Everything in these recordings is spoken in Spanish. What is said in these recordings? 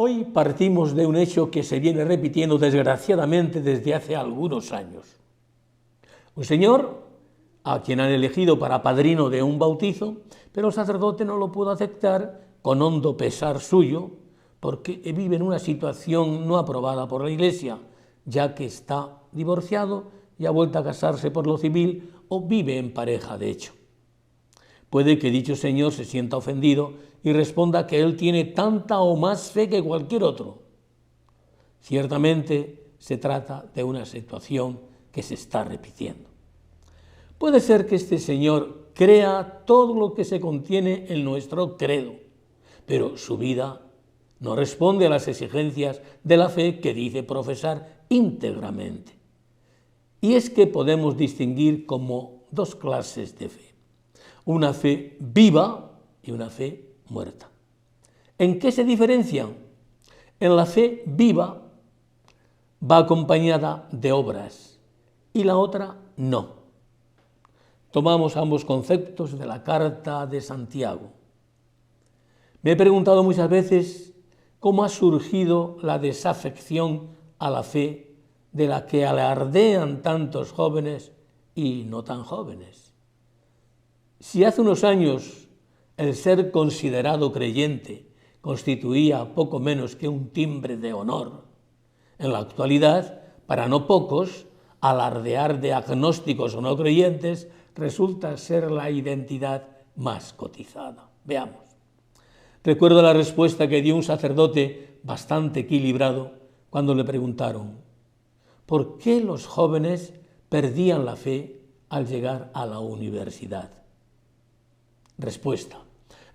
Hoy partimos de un hecho que se viene repitiendo desgraciadamente desde hace algunos años. Un señor a quien han elegido para padrino de un bautizo, pero el sacerdote no lo pudo aceptar con hondo pesar suyo, porque vive en una situación no aprobada por la Iglesia, ya que está divorciado y ha vuelto a casarse por lo civil o vive en pareja de hecho. Puede que dicho señor se sienta ofendido y responda que él tiene tanta o más fe que cualquier otro. Ciertamente se trata de una situación que se está repitiendo. Puede ser que este señor crea todo lo que se contiene en nuestro credo, pero su vida no responde a las exigencias de la fe que dice profesar íntegramente. Y es que podemos distinguir como dos clases de fe: una fe viva y una fe muerta. ¿En qué se diferencian? En la fe viva va acompañada de obras y la otra no. Tomamos ambos conceptos de la carta de Santiago. Me he preguntado muchas veces cómo ha surgido la desafección a la fe de la que alardean tantos jóvenes y no tan jóvenes. Si hace unos años el ser considerado creyente constituía poco menos que un timbre de honor, en la actualidad, para no pocos, alardear de agnósticos o no creyentes resulta ser la identidad más cotizada. Veamos. Recuerdo la respuesta que dio un sacerdote bastante equilibrado cuando le preguntaron: ¿por qué los jóvenes perdían la fe al llegar a la universidad? Respuesta: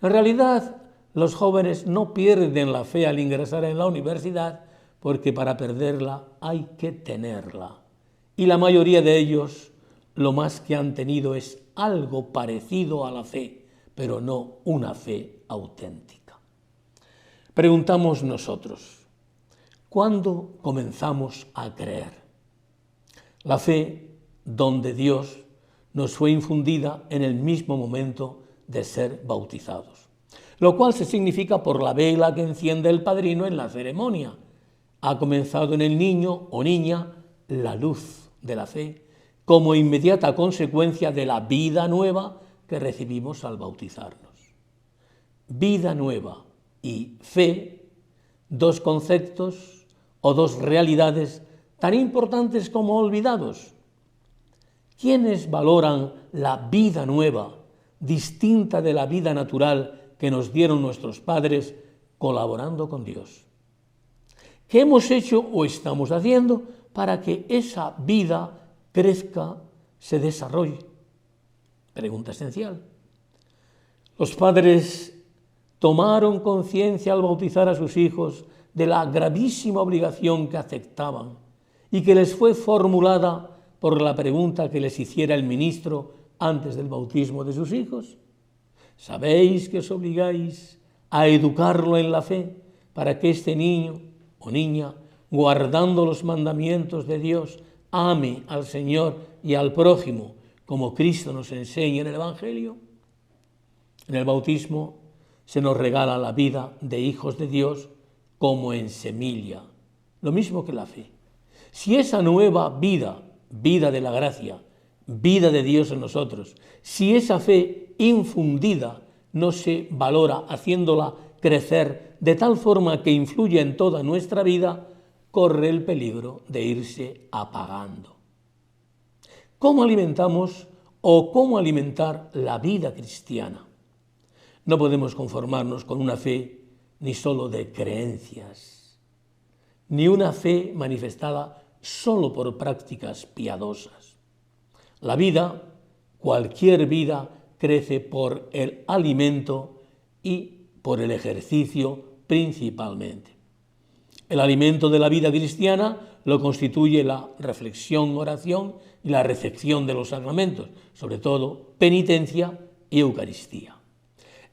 en realidad, los jóvenes no pierden la fe al ingresar en la universidad, porque para perderla hay que tenerla. Y la mayoría de ellos lo más que han tenido es algo parecido a la fe, pero no una fe auténtica. Preguntamos nosotros: ¿cuándo comenzamos a creer? La fe, don de Dios, nos fue infundida en el mismo momento de ser bautizados, lo cual se significa por la vela que enciende el padrino en la ceremonia. Ha comenzado en el niño o niña la luz de la fe, como inmediata consecuencia de la vida nueva que recibimos al bautizarnos. Vida nueva y fe, dos conceptos o dos realidades tan importantes como olvidados. ¿Quiénes valoran la vida nueva, distinta de la vida natural que nos dieron nuestros padres colaborando con Dios? ¿Qué hemos hecho o estamos haciendo para que esa vida crezca, se desarrolle? Pregunta esencial. Los padres tomaron conciencia al bautizar a sus hijos de la gravísima obligación que aceptaban y que les fue formulada por la pregunta que les hiciera el ministro antes del bautismo de sus hijos. ¿Sabéis que os obligáis a educarlo en la fe para que este niño o niña, guardando los mandamientos de Dios, ame al Señor y al prójimo como Cristo nos enseña en el Evangelio? En el bautismo se nos regala la vida de hijos de Dios como en semilla, lo mismo que la fe. Si esa nueva vida, vida de la gracia, vida de Dios en nosotros, si esa fe infundida no se valora haciéndola crecer de tal forma que influya en toda nuestra vida, corre el peligro de irse apagando. ¿Cómo alimentamos o cómo alimentar la vida cristiana? No podemos conformarnos con una fe ni solo de creencias, ni una fe manifestada solo por prácticas piadosas. La vida, cualquier vida, crece por el alimento y por el ejercicio principalmente. El alimento de la vida cristiana lo constituye la reflexión, oración y la recepción de los sacramentos, sobre todo penitencia y Eucaristía.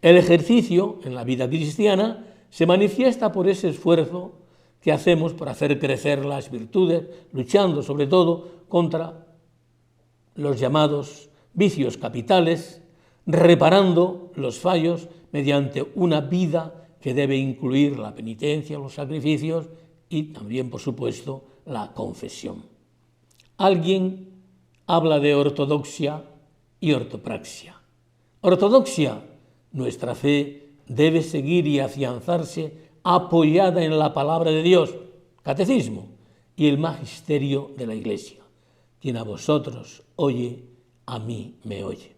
El ejercicio en la vida cristiana se manifiesta por ese esfuerzo que hacemos por hacer crecer las virtudes, luchando sobre todo contra los llamados vicios capitales, reparando los fallos mediante una vida que debe incluir la penitencia, los sacrificios y también, por supuesto, la confesión. Alguien habla de ortodoxia y ortopraxia. Ortodoxia, nuestra fe debe seguir y afianzarse apoyada en la palabra de Dios, catecismo, y el magisterio de la Iglesia. Quien a vosotros oye, a mí me oye.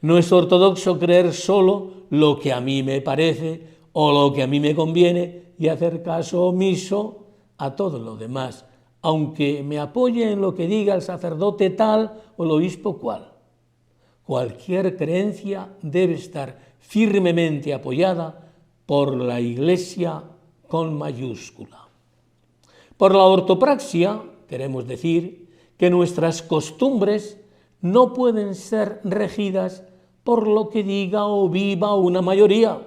No es ortodoxo creer solo lo que a mí me parece o lo que a mí me conviene y hacer caso omiso a todo lo demás, aunque me apoye en lo que diga el sacerdote tal o el obispo cual. Cualquier creencia debe estar firmemente apoyada por la Iglesia con mayúscula. Por la ortopraxia queremos decir que nuestras costumbres no pueden ser regidas por lo que diga o viva una mayoría,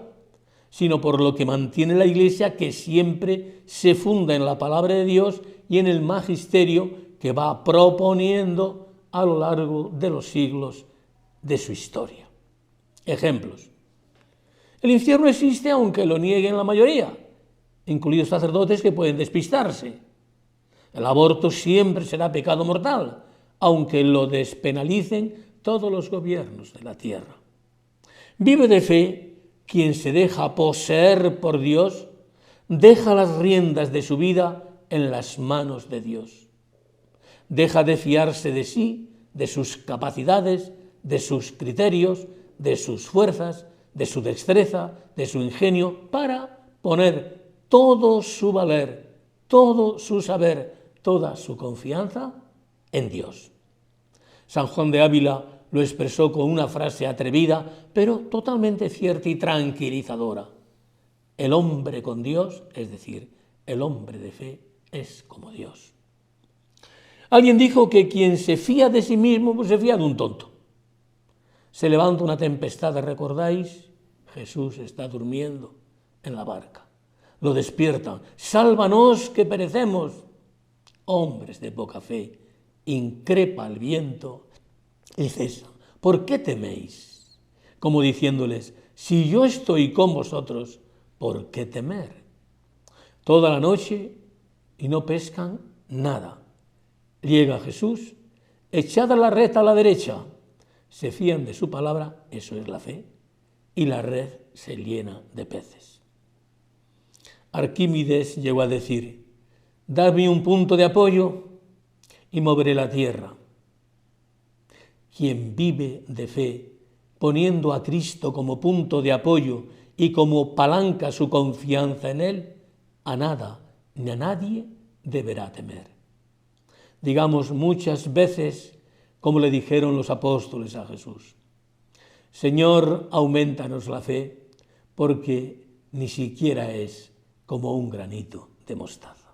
sino por lo que mantiene la Iglesia, que siempre se funda en la palabra de Dios y en el magisterio que va proponiendo a lo largo de los siglos de su historia. Ejemplos. El infierno existe aunque lo nieguen la mayoría, incluidos sacerdotes que pueden despistarse. El aborto siempre será pecado mortal, aunque lo despenalicen todos los gobiernos de la tierra. Vive de fe quien se deja poseer por Dios, deja las riendas de su vida en las manos de Dios. Deja de fiarse de sí, de sus capacidades, de sus criterios, de sus fuerzas, de su destreza, de su ingenio, para poner todo su valer, todo su saber, toda su confianza en Dios. San Juan de Ávila lo expresó con una frase atrevida, pero totalmente cierta y tranquilizadora. El hombre con Dios, es decir, el hombre de fe, es como Dios. Alguien dijo que quien se fía de sí mismo, pues se fía de un tonto. Se levanta una tempestad, ¿recordáis? Jesús está durmiendo en la barca. Lo despiertan. ¡Sálvanos que perecemos! Hombres de poca fe, increpa el viento y cesa. ¿Por qué teméis? Como diciéndoles, si yo estoy con vosotros, ¿por qué temer? Toda la noche y no pescan nada. Llega Jesús, echada la red a la derecha. Se fían de su palabra, eso es la fe, y la red se llena de peces. Arquímedes llegó a decir, dadme un punto de apoyo y moveré la tierra. Quien vive de fe, poniendo a Cristo como punto de apoyo y como palanca su confianza en Él, a nada ni a nadie deberá temer. Digamos muchas veces, como le dijeron los apóstoles a Jesús, Señor, aumentanos la fe, porque ni siquiera es como un granito de mostaza.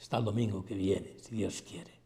Hasta el domingo que viene, si Dios quiere.